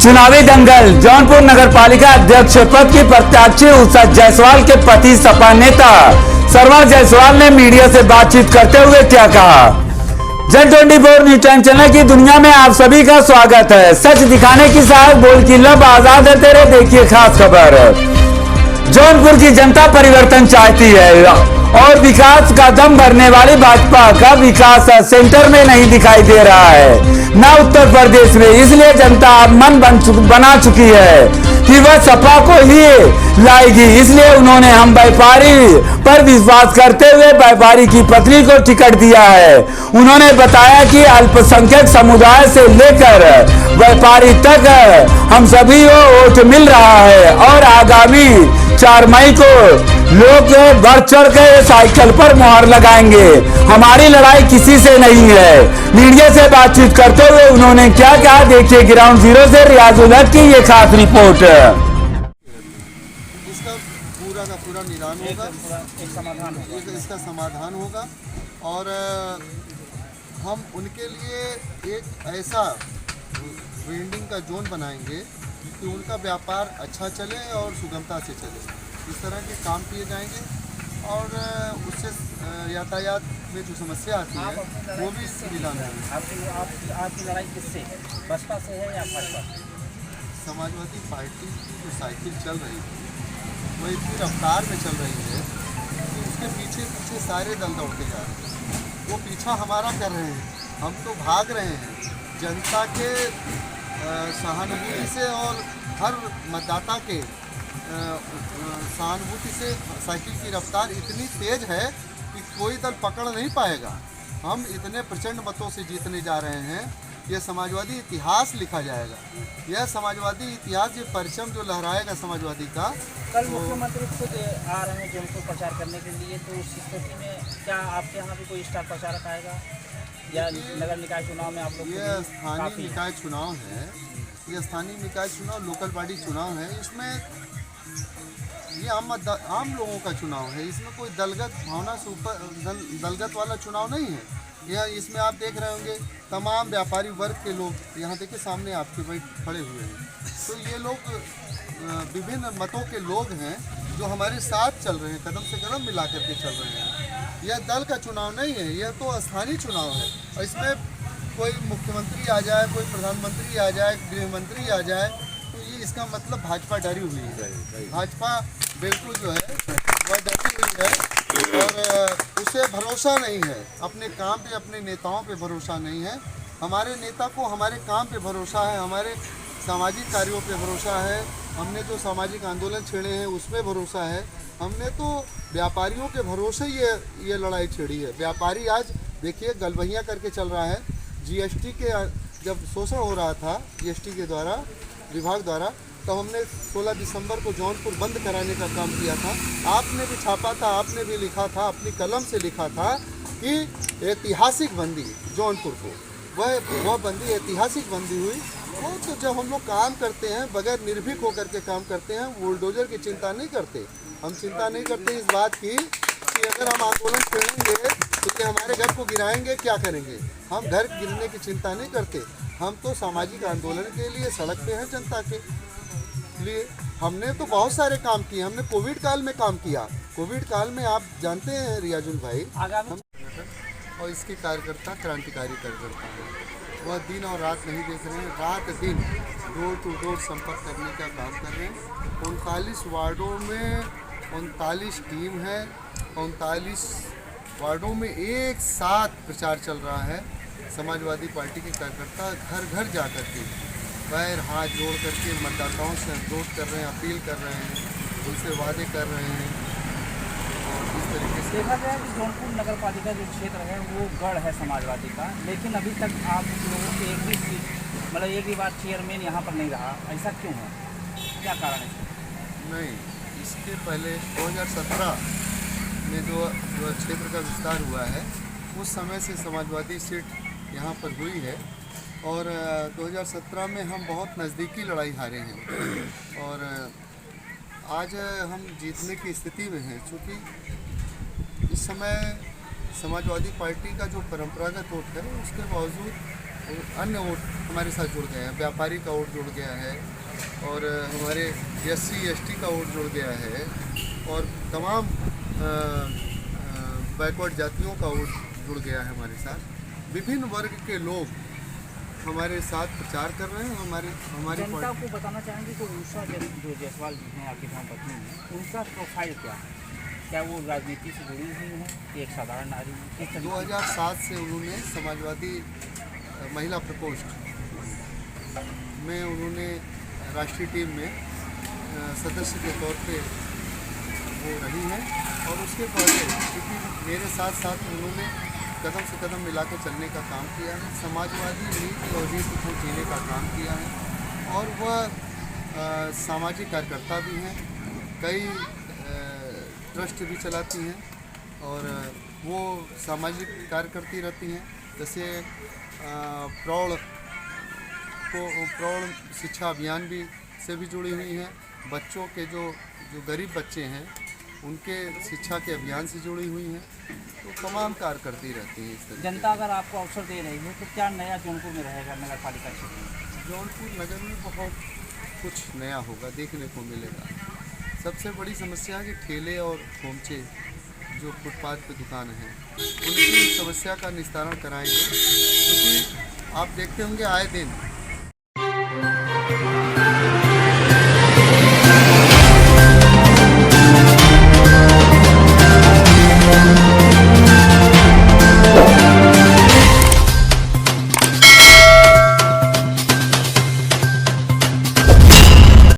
चुनावी दंगल। जौनपुर नगर पालिका अध्यक्ष पद की प्रत्याशी उषा जायसवाल के पति सपा नेता शर्मा जायसवाल ने मीडिया से बातचीत करते हुए क्या कहा। Gen24 न्यूज टाइम चैनल की दुनिया में आप सभी का स्वागत है। सच दिखाने की साहस, बोल की लब, आजाद है तेरे। देखिए खास खबर। जौनपुर की जनता परिवर्तन चाहती है और विकास का दम भरने वाली भाजपा का विकास सेंटर में नहीं दिखाई दे रहा है, न उत्तर प्रदेश में। इसलिए जनता मन बना चुकी है कि वह सपा को ही लाएगी। इसलिए उन्होंने हम व्यापारी पर विश्वास करते हुए व्यापारी की पत्नी को टिकट दिया है। उन्होंने बताया कि अल्पसंख्यक समुदाय से लेकर व्यापारी तक हम सभी को वोट मिल रहा है और आगामी 4 मई को लोग बढ़ चढ़ के साइकिल पर मुहर लगाएंगे। हमारी लड़ाई किसी से नहीं है। मीडिया से बातचीत करते हुए उन्होंने क्या कहा, देखिए ग्राउंड जीरो से रियाजुल हक की ये खास रिपोर्ट। इसका पूरा का पूरा निदान होगा, एक समाधान होगा, इसका समाधान होगा और हम उनके लिए एक ऐसा वेंडिंग का जोन बनाएंगे कि उनका व्यापार अच्छा चले और सुगमता से चले। इस तरह के काम किए जाएंगे और उससे यातायात में जो समस्या आती है वो भी निदान होगी। आपकी लड़ाई किससे है, बसपा से है या भाजपा? समाजवादी पार्टी की जो साइकिल चल रही है वो इतनी रफ्तार में चल रही है कि उसके पीछे पीछे सारे दल दौड़ते जा रहे हैं। वो पीछा हमारा कर रहे हैं, हम तो भाग रहे हैं। जनता के सहानुभूति से और हर मतदाता के सहानुभूति से साइकिल की रफ्तार इतनी तेज है कि कोई दल पकड़ नहीं पाएगा। हम इतने प्रचंड मतों से जीतने जा रहे हैं, यह समाजवादी इतिहास लिखा जाएगा। यह समाजवादी इतिहास, ये परचम जो लहराएगा समाजवादी का। कल मुख्यमंत्री खुद आ रहे हैं जौनपुर प्रचार करने के लिए, तो उस स्थिति में क्या आपके यहाँ भी कोई स्टार प्रचारक आएगा या नगर निकाय चुनाव में आप लोग? ये स्थानीय निकाय चुनाव है, ये स्थानीय निकाय चुनाव लोकल बॉडी चुनाव है। इसमें ये आम लोगों का चुनाव है। इसमें कोई दलगत भावना से ऊपर दलगत वाला चुनाव नहीं है। यह इसमें आप देख रहे होंगे तमाम व्यापारी वर्ग के लोग यहाँ देखिए सामने आपके भाई खड़े हुए हैं। तो ये लोग विभिन्न मतों के लोग हैं जो हमारे साथ चल रहे हैं, कदम से कदम मिला करके चल रहे हैं। यह दल का चुनाव नहीं है, यह तो स्थानीय चुनाव है। और इसमें कोई मुख्यमंत्री आ जाए, कोई प्रधानमंत्री आ जाए, गृह मंत्री आ जाए, तो ये इसका मतलब भाजपा डरी हुई है। भाजपा बिल्कुल जो है वह डरी हुई है और उसे भरोसा नहीं है अपने काम पे, अपने नेताओं पे भरोसा नहीं है। हमारे नेता को हमारे काम पे भरोसा है, हमारे सामाजिक कार्यों पे भरोसा है। हमने जो सामाजिक आंदोलन छेड़े हैं उसमें भरोसा है। हमने तो व्यापारियों के भरोसे ये लड़ाई छेड़ी है। व्यापारी आज देखिए गलबहियाँ करके चल रहा है। जीएसटी के जब शोषण हो रहा था जीएसटी के द्वारा, विभाग द्वारा, तो हमने 16 दिसंबर को जौनपुर बंद कराने का काम किया था। आपने भी छापा था, आपने भी लिखा था, अपनी कलम से लिखा था कि ऐतिहासिक बंदी जौनपुर को, वह बंदी ऐतिहासिक बंदी हुई। वो तो जब हम लोग काम करते हैं बगैर निर्भीक होकर के काम करते हैं, बुलडोजर की चिंता नहीं करते। हम चिंता नहीं करते इस बात की कि अगर हम आंदोलन छेड़ेंगे तो क्या हमारे घर को गिराएंगे, क्या करेंगे। हम घर गिरने की चिंता नहीं करते। हम तो सामाजिक आंदोलन के लिए सड़क पे हैं जनता के लिए। हमने तो बहुत सारे काम किए। हमने कोविड काल में काम किया। कोविड काल में आप जानते हैं रियाजुल भाई, हम और इसके कार्यकर्ता क्रांतिकारी कार्यकर्ता हैं। वह दिन और रात नहीं देख रहे हैं, रात दिन डोर टू डोर संपर्क करने का काम कर रहे हैं। 39 वार्डों में 39 टीम है। 39 वार्डों में एक साथ प्रचार चल रहा है। समाजवादी पार्टी के कार्यकर्ता घर घर जा कर के पैर हाथ जोड़ करके मतदाताओं से अनुरोध कर रहे हैं, अपील कर रहे हैं, उनसे वादे कर रहे हैं। और इस तरीके से देखा जाए कि जौनपुर नगर पालिका जो क्षेत्र है वो गढ़ है समाजवादी का, लेकिन अभी तक आप लोगों के एक भी सीट, मतलब एक भी बार चेयरमैन यहाँ पर नहीं रहा। ऐसा क्यों है, क्या कारण है? नहीं, इसके पहले 2017 में जो क्षेत्र का विस्तार हुआ है उस समय से समाजवादी सीट यहाँ पर हुई है और 2017 में हम बहुत नज़दीकी लड़ाई हारे हैं और आज हम जीतने की स्थिति में हैं। चूँकि इस समय समाजवादी पार्टी का जो परंपरागत वोट है उसके बावजूद अन्य वोट हमारे साथ जुड़ गए हैं। व्यापारी का वोट जुड़ गया है और हमारे SC/ST का वोट जुड़ गया है और तमाम बैकवर्ड जातियों का वोट जुड़ गया है हमारे साथ। विभिन्न वर्ग के लोग हमारे साथ प्रचार कर रहे हैं। हमारी जनता को बताना चाहेंगे कि उषा जो जायसवाल जी हैं, आपकी धर्मपत्नी हैं, उनका प्रोफाइल क्या है? क्या वो राजनीति से जुड़ी हुई हैं कि एक साधारण नारी? 2007 से उन्होंने समाजवादी महिला प्रकोष्ठ में उन्होंने राष्ट्रीय टीम में सदस्य के तौर पे वो रही हैं और उसके पहले क्योंकि मेरे साथ साथ उन्होंने कदम से कदम मिला के चलने का काम किया है, समाजवादी नीति और नीति को जीने का काम किया है और वह सामाजिक कार्यकर्ता भी हैं। कई ट्रस्ट भी चलाती हैं और वो सामाजिक कार्य करती रहती हैं। जैसे प्रौढ़ शिक्षा अभियान भी से भी जुड़ी हुई हैं। बच्चों के जो गरीब बच्चे हैं उनके शिक्षा के अभियान से जुड़ी हुई हैं। तो तमाम कार्य करती रहती हैं इस तरह। जनता अगर आपको अवसर दे रही है तो क्या नया जौनपुर में रहेगा नगर पालिका क्षेत्र में? जौनपुर नगर में बहुत कुछ नया होगा, देखने को मिलेगा। सबसे बड़ी समस्या है कि ठेले और खोमचे जो फुटपाथ पे दुकान हैं उनकी समस्या का निस्तारण कराएंगे, क्योंकि आप देखते होंगे आए दिन